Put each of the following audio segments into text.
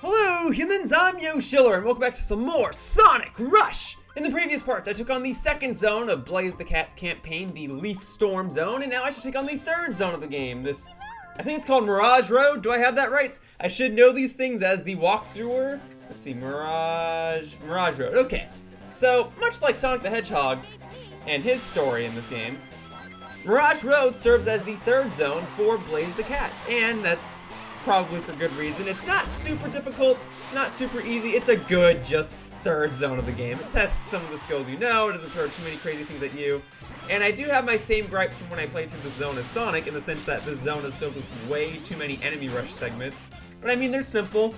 Hello humans, I'm Yoshiller and welcome back to some more Sonic Rush! In the previous parts, I took on the second zone of Blaze the Cat's campaign, the Leaf Storm zone, and now I should take on the third zone of the game. I think it's called Mirage Road. Do I have that right? I should know these things as the walkthrower. Let's see, Mirage Road. Okay, so much like Sonic the Hedgehog and his story in this game, Mirage Road serves as the third zone for Blaze the Cat, and that's probably for good reason. It's not super difficult, it's not super easy, it's a good, just third zone of the game. It tests some of the skills you know, it doesn't throw too many crazy things at you. And I do have my same gripe from when I played through the zone as Sonic, in the sense that the zone is filled with way too many enemy rush segments. But I mean, they're simple.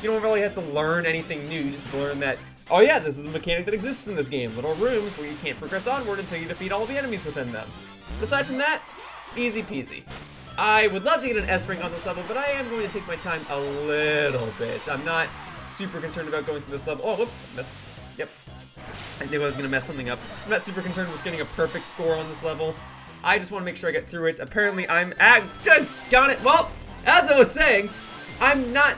You don't really have to learn anything new, you just learn that, oh yeah, this is a mechanic that exists in this game. Little rooms where you can't progress onward until you defeat all the enemies within them. Aside from that, easy peasy. I would love to get an S rank on this level, but I am going to take my time a little bit. I'm not super concerned about going through this level. Oh, whoops, messed. Yep. I knew I was going to mess something up. I'm not super concerned with getting a perfect score on this level. I just want to make sure I get through it. Apparently, got it. Well, as I was saying, I'm not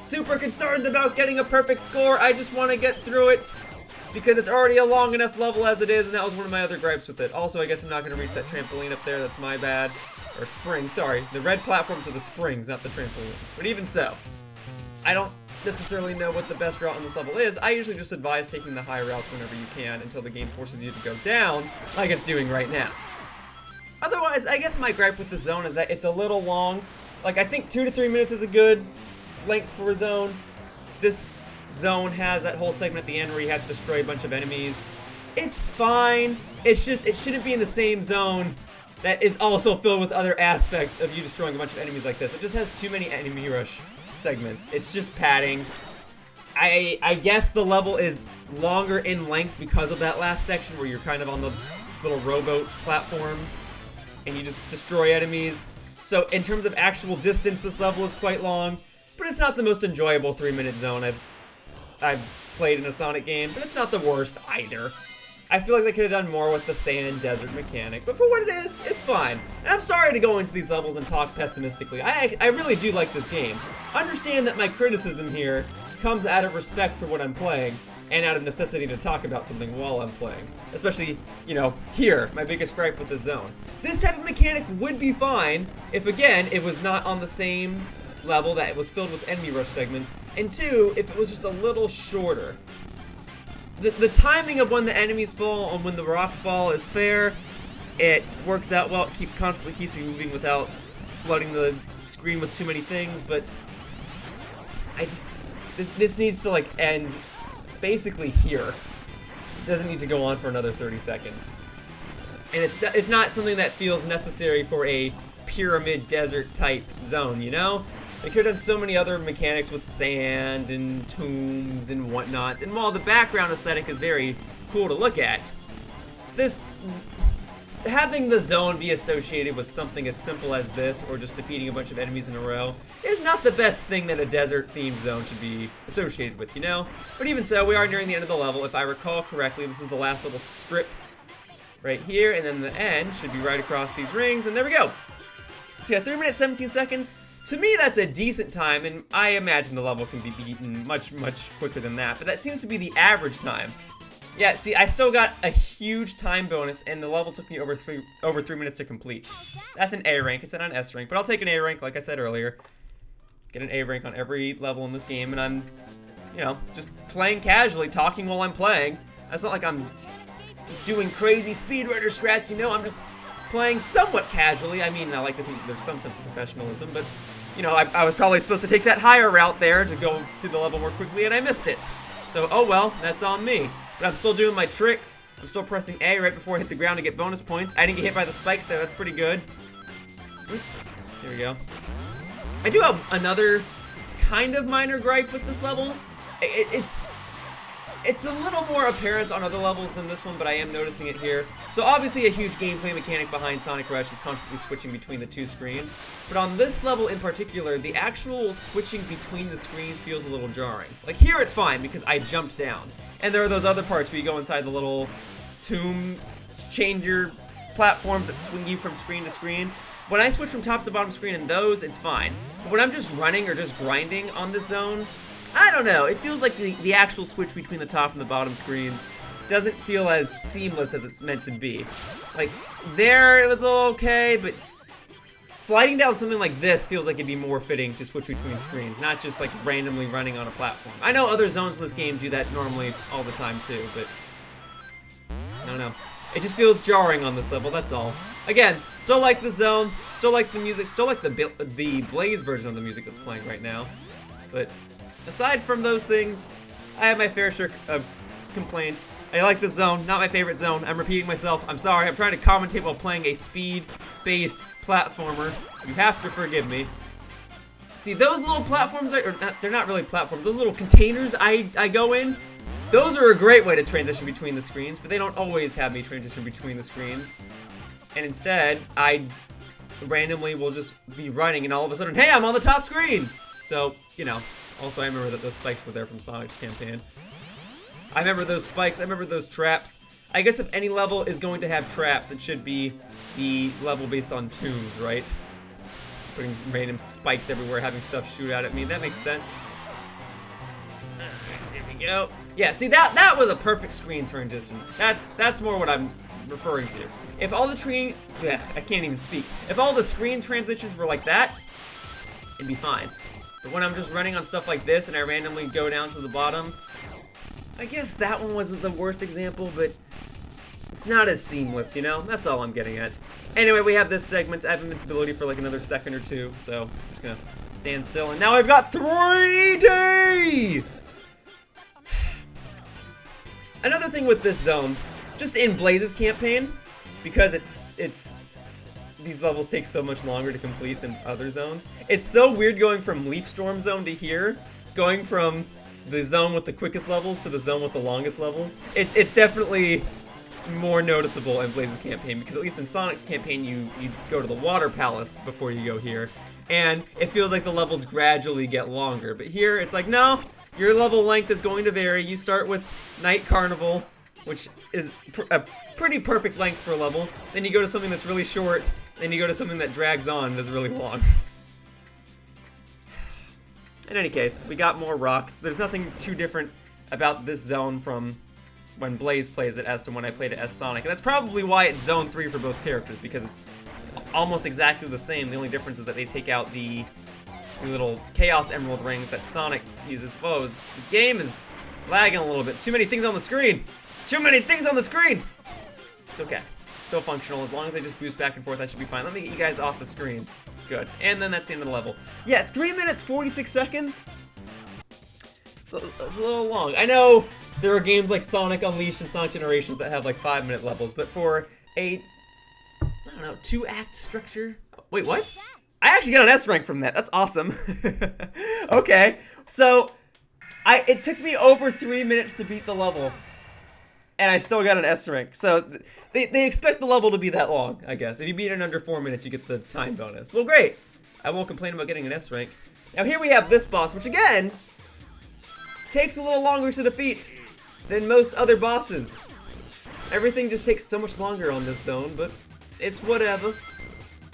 super concerned about getting a perfect score. I just want to get through it because it's already a long enough level as it is, and that was one of my other gripes with it. Also, I guess I'm not going to reach that trampoline up there. That's my bad. Or spring, sorry. The red platforms are the springs, not the trampoline. But even so, I don't necessarily know what the best route on this level is. I usually just advise taking the high routes whenever you can until the game forces you to go down, like it's doing right now. Otherwise, I guess my gripe with the zone is that it's a little long. Like, I think 2 to 3 minutes is a good length for a zone. This zone has that whole segment at the end where you have to destroy a bunch of enemies. It's fine. It's just, it shouldn't be in the same zone that is also filled with other aspects of you destroying a bunch of enemies like this. It just has too many enemy rush segments. It's just padding. I guess the level is longer in length because of that last section where you're kind of on the little rowboat platform and you just destroy enemies. So in terms of actual distance, this level is quite long, but it's not the most enjoyable 3-minute zone I've played in a Sonic game, but it's not the worst either. I feel like they could have done more with the sand desert mechanic, but for what it is, it's fine. And I'm sorry to go into these levels and talk pessimistically. I really do like this game. Understand that my criticism here comes out of respect for what I'm playing and out of necessity to talk about something while I'm playing. Especially, you know, here, my biggest gripe with this zone. This type of mechanic would be fine if, again, it was not on the same level, that it was filled with enemy rush segments, and 2, if it was just a little shorter. The timing of when the enemies fall and when the rocks fall is fair. It works out well. It constantly keeps me moving without flooding the screen with too many things. But I just this needs to like end basically here. It doesn't need to go on for another 30 seconds. And it's not something that feels necessary for a pyramid desert type zone, you know? They could have done so many other mechanics with sand and tombs and whatnot, and while the background aesthetic is very cool to look at, having the zone be associated with something as simple as this, or just defeating a bunch of enemies in a row, is not the best thing that a desert-themed zone should be associated with, you know? But even so, we are nearing the end of the level. If I recall correctly, this is the last little strip right here, and then the end should be right across these rings, and there we go! So yeah, 3 minutes, 17 seconds. To me, that's a decent time, and I imagine the level can be beaten much, much quicker than that, but that seems to be the average time. Yeah, see, I still got a huge time bonus, and the level took me over 3 minutes to complete. That's an A rank, it's not an S rank, but I'll take an A rank, like I said earlier. Get an A rank on every level in this game, and I'm, you know, just playing casually, talking while I'm playing. It's not like I'm doing crazy speedrunner strats, you know, I'm just playing somewhat casually. I mean, I like to think there's some sense of professionalism, but, you know, I was probably supposed to take that higher route there to go to the level more quickly, and I missed it. So, oh well, that's on me. But I'm still doing my tricks. I'm still pressing A right before I hit the ground to get bonus points. I didn't get hit by the spikes there, that's pretty good. There we go. I do have another kind of minor gripe with this level. It's a little more apparent on other levels than this one, but I am noticing it here. So obviously a huge gameplay mechanic behind Sonic Rush is constantly switching between the 2 screens. But on this level in particular, the actual switching between the screens feels a little jarring. Like here it's fine because I jumped down. And there are those other parts where you go inside the little tomb changer platforms that swing you from screen to screen. when I switch from top to bottom screen in those, it's fine. But when I'm just running or just grinding on this zone, I don't know. It feels like the actual switch between the top and the bottom screens doesn't feel as seamless as it's meant to be. Like, there it was a little okay, but sliding down something like this feels like it'd be more fitting to switch between screens, not just like randomly running on a platform. I know other zones in this game do that normally all the time too, but I don't know. It just feels jarring on this level, that's all. Again, still like the zone, still like the music, still like the Blaze version of the music that's playing right now. But aside from those things, I have my fair share of complaints. I like this zone, not my favorite zone. I'm repeating myself. I'm sorry. I'm trying to commentate while playing a speed-based platformer. You have to forgive me. See, those little platforms, they're not really platforms. Those little containers I go in, those are a great way to transition between the screens, but they don't always have me transition between the screens. And instead, I randomly will just be running, and all of a sudden, hey, I'm on the top screen! So, you know, also I remember that those spikes were there from Sonic's campaign. I remember those spikes, I remember those traps. I guess if any level is going to have traps, it should be the level based on tunes, right? Putting random spikes everywhere, having stuff shoot out at me, that makes sense. There we go. Yeah, see, that was a perfect screen transition. That's more what I'm referring to. If all the I can't even speak. If all the screen transitions were like that, it'd be fine. But when I'm just running on stuff like this and I randomly go down to the bottom, I guess that one wasn't the worst example, but it's not as seamless, you know? That's all I'm getting at. Anyway, we have this segment. I have invincibility for like another second or two, so I'm just gonna stand still. And now I've got 3D! Another thing with this zone, just in Blaze's campaign, because it's these levels take so much longer to complete than other zones. It's so weird going from Leaf Storm Zone to here, going from the zone with the quickest levels to the zone with the longest levels. It's definitely more noticeable in Blaze's campaign, because at least in Sonic's campaign you go to the Water Palace before you go here, and it feels like the levels gradually get longer. But here it's like, no, your level length is going to vary. You start with Night Carnival, which is a pretty perfect length for a level. Then you go to something that's really short. Then you go to something that drags on and is really long. In any case, we got more rocks. There's nothing too different about this zone from when Blaze plays it as to when I played it as Sonic. And that's probably why it's Zone 3 for both characters, because it's almost exactly the same. The only difference is that they take out the little Chaos Emerald rings that Sonic uses. Whoa, the game is lagging a little bit. Too many things on the screen! Too many things on the screen! It's okay. It's still functional. As long as I just boost back and forth, I should be fine. Let me get you guys off the screen. Good. And then that's the end of the level. Yeah, 3 minutes, 46 seconds? It's a little long. I know there are games like Sonic Unleashed and Sonic Generations that have like 5-minute levels, but for a, I don't know, 2-act structure? Wait, what? I actually got an S rank from that. That's awesome. Okay, so it took me over 3 minutes to beat the level, and I still got an S rank. So they expect the level to be that long, I guess. If you beat it in under 4 minutes, you get the time bonus. Well, great. I won't complain about getting an S rank. Now here we have this boss, which again takes a little longer to defeat than most other bosses. Everything just takes so much longer on this zone, but it's whatever.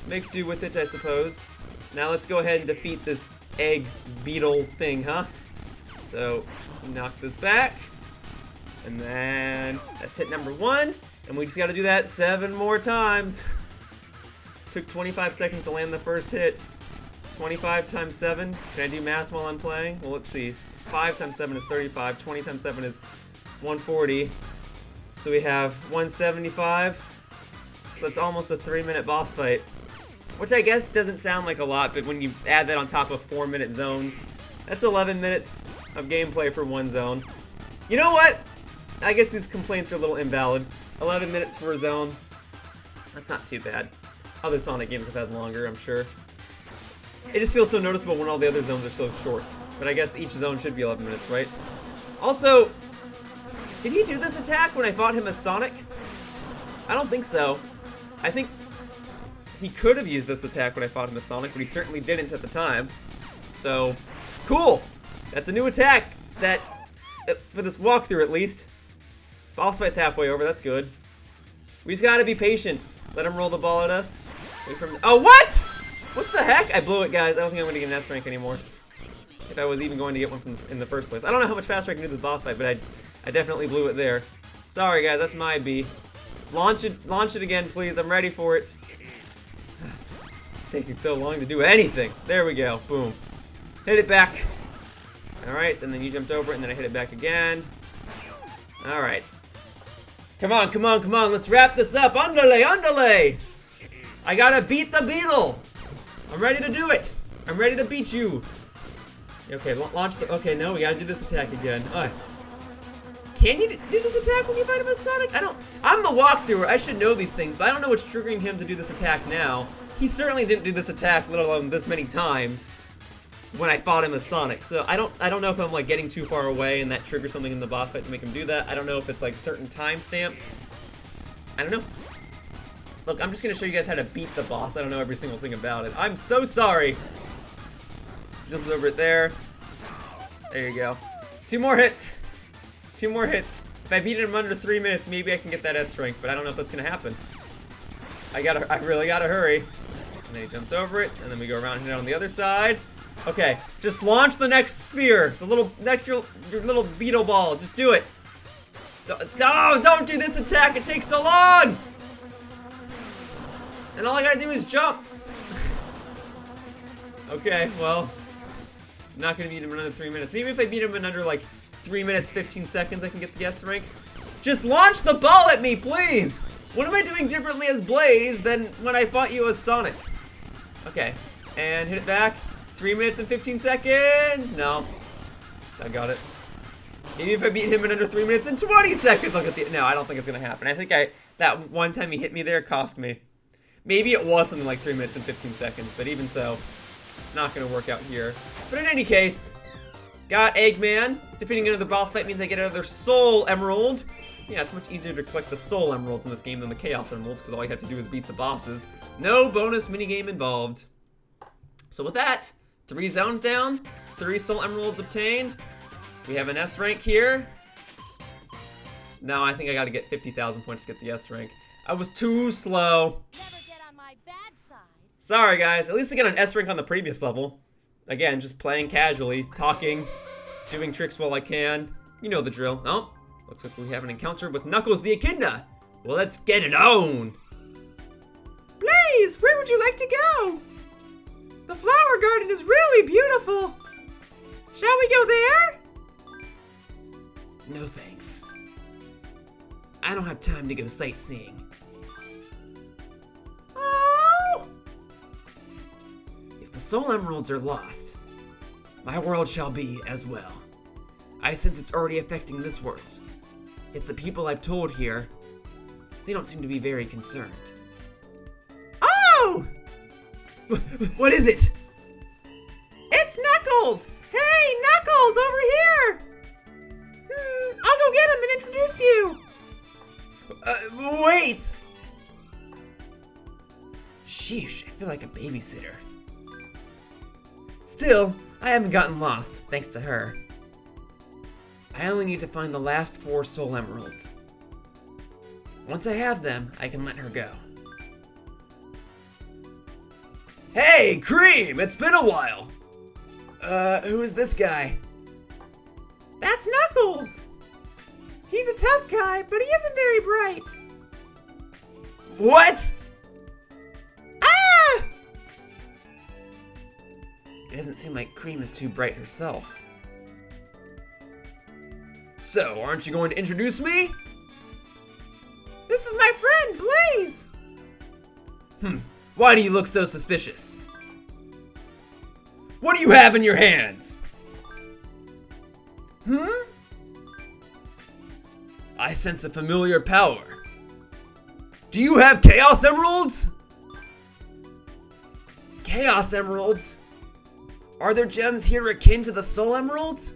Make do with it, I suppose. Now let's go ahead and defeat this egg beetle thing, huh? So, knock this back. And then, that's hit number 1. And we just gotta do that 7 more times. Took 25 seconds to land the first hit. 25 times 7. Can I do math while I'm playing? Well, let's see. 5 times 7 is 35. 20 times 7 is 140. So we have 175. So that's almost a 3-minute boss fight. Which I guess doesn't sound like a lot, but when you add that on top of 4-minute zones, that's 11 minutes of gameplay for one zone. You know what? I guess these complaints are a little invalid. 11 minutes for a zone. That's not too bad. Other Sonic games have had longer, I'm sure. It just feels so noticeable when all the other zones are so short. But I guess each zone should be 11 minutes, right? Also, did he do this attack when I fought him as Sonic? I don't think so. I think he could have used this attack when I fought him as Sonic, but he certainly didn't at the time. So, cool! That's a new attack that, for this walkthrough at least. Boss fight's halfway over, that's good. We just gotta be patient. Let him roll the ball at us. Wait for him. Oh, what? What the heck? I blew it, guys. I don't think I'm going to get an S rank anymore. If I was even going to get one in the first place. I don't know how much faster I can do this boss fight, but I definitely blew it there. Sorry, guys. That's my B. Launch it again, please. I'm ready for it. It's taking so long to do anything. There we go. Boom. Hit it back. Alright, and then you jumped over it, and then I hit it back again. Alright. Come on, come on, come on. Let's wrap this up. Underlay, underlay. I gotta beat the Beetle. I'm ready to do it. I'm ready to beat you. Okay, launch the... Okay, no, we gotta do this attack again. Alright. Can you do this attack when you fight him as Sonic? I'm the walkthrough. I should know these things, but I don't know what's triggering him to do this attack now. He certainly didn't do this attack, let alone this many times, when I fought him as Sonic. So I don't know if I'm like getting too far away and that triggers something in the boss fight to make him do that. I don't know if it's like certain timestamps. I don't know. Look, I'm just gonna show you guys how to beat the boss. I don't know every single thing about it. I'm so sorry. Jumps over it there. There you go. 2 more hits. 2 more hits. If I beat him under 3 minutes, maybe I can get that S rank, but I don't know if that's gonna happen. I really gotta hurry. And then he jumps over it, and then we go around and hit it on the other side. Okay, just launch the next sphere. The little your little Beetle ball. Just do it. No, don't do this attack. It takes so long. And all I gotta do is jump. Okay, well, I'm not gonna beat him in under 3 minutes. Maybe if I beat him in under like 3 minutes, 15 seconds, I can get the S rank. Just launch the ball at me, please. What am I doing differently as Blaze than when I fought you as Sonic? Okay, and hit it back. 3 minutes and 15 seconds. No, I got it. Maybe if I beat him in under 3 minutes and 20 seconds, I'll get the. No, I don't think it's gonna happen. I think that one time he hit me there cost me. Maybe it was something like 3 minutes and 15 seconds, but even so, it's not gonna work out here. But in any case, got Eggman. Defeating another boss fight means I get another Soul Emerald. Yeah, it's much easier to collect the Soul Emeralds in this game than the Chaos Emeralds, because all you have to do is beat the bosses. No bonus minigame involved. So with that, 3 zones down, 3 Soul Emeralds obtained. We have an S rank here. Now I think I gotta get 50,000 points to get the S rank. I was too slow. Never get on my bad side. Sorry guys, at least I got an S rank on the previous level. Again, just playing casually, talking, doing tricks while I can. You know the drill. Oh, looks like we have an encounter with Knuckles the Echidna. Well, let's get it on. Blaze, where would you like to go? The flower garden is really beautiful. Shall we go there? No thanks. I don't have time to go sightseeing. Oh! If the Soul Emeralds are lost, my world shall be as well. I sense it's already affecting this world. Yet the people I've told here, they don't seem to be very concerned. Oh! What is it? It's Knuckles! Hey, Knuckles, over here! I'll go get him and introduce you! Wait! Sheesh, I feel like a babysitter. Still, I haven't gotten lost, thanks to her. I only need to find the last 4 Soul Emeralds. Once I have them, I can let her go. Hey, Cream! It's been a while! Who is this guy? That's Knuckles! He's a tough guy, but he isn't very bright. What? Ah! It doesn't seem like Cream is too bright herself. So, aren't you going to introduce me? This is my friend, Blaze! Why do you look so suspicious? What do you have in your hands? I sense a familiar power. Do you have Chaos Emeralds? Chaos Emeralds? Are there gems here akin to the Soul Emeralds?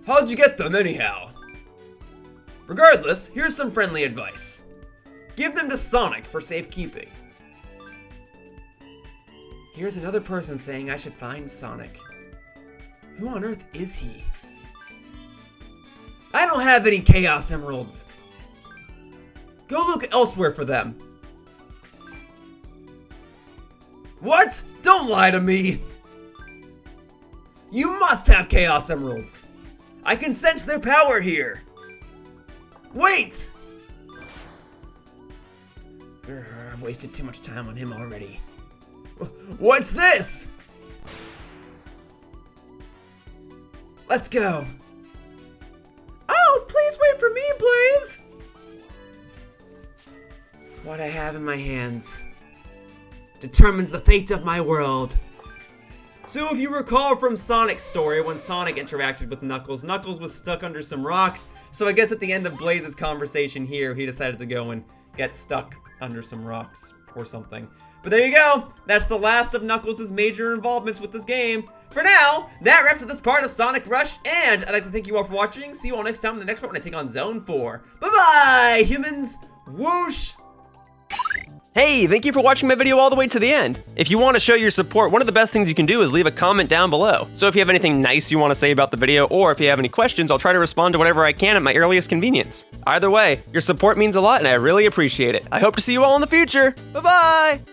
How'd you get them anyhow? Regardless, here's some friendly advice. Give them to Sonic for safekeeping. Here's another person saying I should find Sonic. Who on earth is he? I don't have any Chaos Emeralds. Go look elsewhere for them. What? Don't lie to me! You must have Chaos Emeralds! I can sense their power here! Wait! I've wasted too much time on him already. What's this? Let's go. Oh, please wait for me, Blaze! What I have in my hands determines the fate of my world. So if you recall from Sonic's story, when Sonic interacted with Knuckles, Knuckles was stuck under some rocks, so I guess at the end of Blaze's conversation here, he decided to go and get stuck under some rocks or something. But there you go! That's the last of Knuckles' major involvements with this game. For now, that wraps up this part of Sonic Rush, and I'd like to thank you all for watching. See you all next time in the next part when I take on Zone 4. Bye-bye, humans! Whoosh! Hey, thank you for watching my video all the way to the end. If you want to show your support, one of the best things you can do is leave a comment down below. So if you have anything nice you want to say about the video, or if you have any questions, I'll try to respond to whatever I can at my earliest convenience. Either way, your support means a lot and I really appreciate it. I hope to see you all in the future. Bye-bye!